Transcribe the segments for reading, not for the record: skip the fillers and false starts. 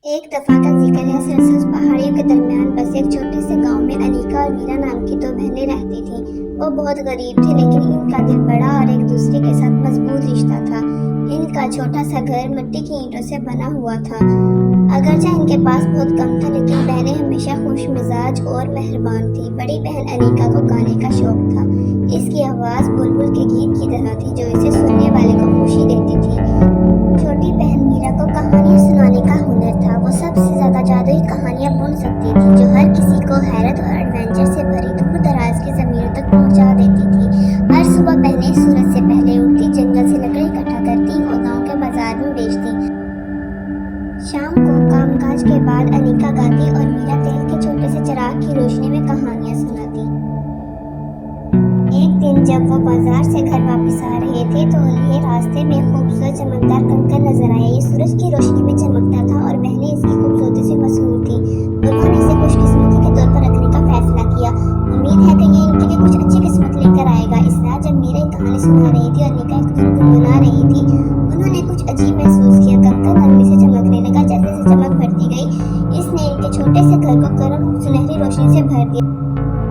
ایک دفعہ کا ذکر ہے، سرسبز پہاڑیوں کے درمیان بس ایک چھوٹے سے گاؤں میں انیکا اور میرا نام کی دو بہنیں رہتی تھیں۔ وہ بہت غریب تھے، لیکن ان کا دل بڑا اور ایک دوسرے کے ساتھ مضبوط رشتہ تھا۔ ان کا چھوٹا سا گھر مٹی کی اینٹوں سے بنا ہوا تھا۔ اگرچہ ان کے پاس بہت کم تھا، لیکن بہنیں ہمیشہ خوش مزاج اور مہربان تھیں۔ بڑی بہن انیکا کو گانے کا شوق تھا۔ اس کی آواز بلبل کے گیت کی طرح تھی، جو اسے سننے والے کو خوشی دیتی تھی۔ چھوٹی بہن میرا کو کہانیاں سنانے کا ہنر تھا۔ وہ سب سے زیادہ جادوئی کہانیاں بن سکتی تھی، جو ہر کسی کو حیرت اور ایڈونچر سے بھری دور دراز کی زمینوں تک پہنچا دیتی تھی۔ ہر صبح بہنیں سورج سے پہلے اٹھتی، جنگل سے لکڑی اکٹھا کرتی اور گاؤں کے بازار میں بیچتی۔ شام کو کام کاج کے بعد انیکا گاتی اور میرا تیل کے چھوٹے سے چراغ کی روشنی میں کہانیاں سناتی۔ ایک دن جب وہ بازار سے گھر واپس آ رہے تھے تو انہیں راستے میں خوبصورت چمکدار کنکر نظر آیا۔ یہ سورج کی روشنی میں چمکتا تھا اور بہنیں اس کی خوبصورتی سے مسحور تھیں۔ انہوں نے اسے خوش قسمتی کے طور پر رکھنے کا فیصلہ کیا۔ امید ہے کہ یہ ان کے لیے کچھ اچھی قسمت لے کر آئے گا۔ اس رات جب میرا ایک کہانی سنا رہی تھی اور انیکا ایک دھن گنگنا رہی تھی، انہوں نے کچھ عجیب محسوس کیا۔ کنکر نرمی سے چمکنے لگا۔ جیسے جیسے چمک بڑھتی گئی، اس نے ان کے چھوٹے سے گھر کو گرم سنہری روشنی سے بھر دیا۔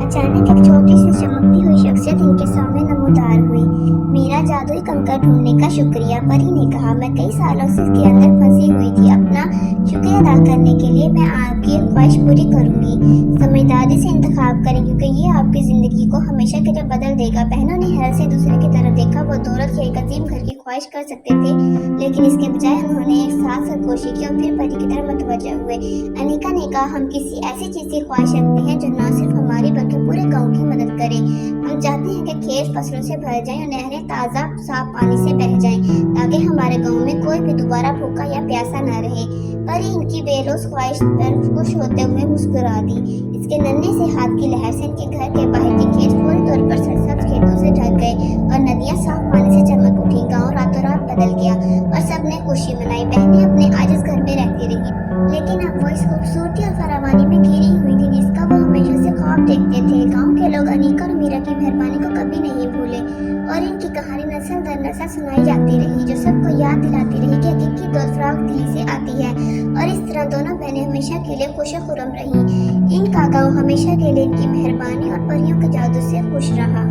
اچانک ایک چھوٹی سی چمکتی ہوئی شخصیت ان کے سامنے نمودار ہوئی۔ میرا جادوئی کنکر ڈھونڈنے کا شکریہ، پری نے کہا۔ میں کئی سالوں سے اس کے اندر پھنسی ہوئی تھی۔ اپنا شکریہ ادا کرنے کے لیے میں آپ کی خواہش پوری کروں گی۔ سمجھداری سے انتخاب کریں، کیونکہ یہ آپ کی زندگی کو ہمیشہ کے لیے بدل دے گا۔ بہنوں نے حیرت سے دوسرے کی طرف دیکھا۔ وہ دولت یا ایک عظیم گھر کی خواہش کر سکتے تھے، لیکن اس کے بجائے انہوں نے ایک ساتھ سرگوشی کی اور پھر پری کی طرف متوجہ ہوئے۔ انیکا نے کہا، ہم کسی ایسی چیز کی خواہش رکھتے ہیں جو نہ صرف ہماری بلکہ پورے گاؤں کی مدد کرے۔ ہم چاہتے ہیں کہ کھیت فصلوں سے بھر جائیں اور نہریں تازہ صاف پانی سے بہہ جائیں، تاکہ ہمارے گاؤں میں کوئی بھی دوبارہ بھوکا یا پیاسا نہ رہے۔ پری ان کی بے لوث خواہش پر خوش ہوتے ہوئے مسکرا دی۔ اس کے ننھے سے ہاتھ کی لہر سے ان کے گھر کے باہر کے کھیت پوری طور پر سرسبز کھیتوں سے ڈھک گئے اور ندیاں صاف پانی سے چمک اٹھیں۔ گاؤں راتوں رات بدل گیا اور سب نے خوشی منائی۔ بہنیں اپنے عاجز گھر میں رہتی رہیں، لیکن اب وہ اس خوبصورتی اور فراوانی میں گھری ہوئی تھی جس کا وہ ہمیشہ سے خواب دیکھتے تھے۔ گاؤں کے لوگ انیکا اور میرا کی مہربانی کو کبھی نہیں بھولے اور ان کی کہانی نسل در نسل سنائی جاتی رہی، جو سب کو یاد دلاتی رہی کہ حقیقی دولت فراخ دلی سے آتی ہے۔ اور اس طرح دونوں بہنیں ہمیشہ کے لیے خوش و خرم رہیں۔ ان کا گاؤں ہمیشہ کے لیے ان کی مہربانی اور پریوں کے جادو سے خوش رہا۔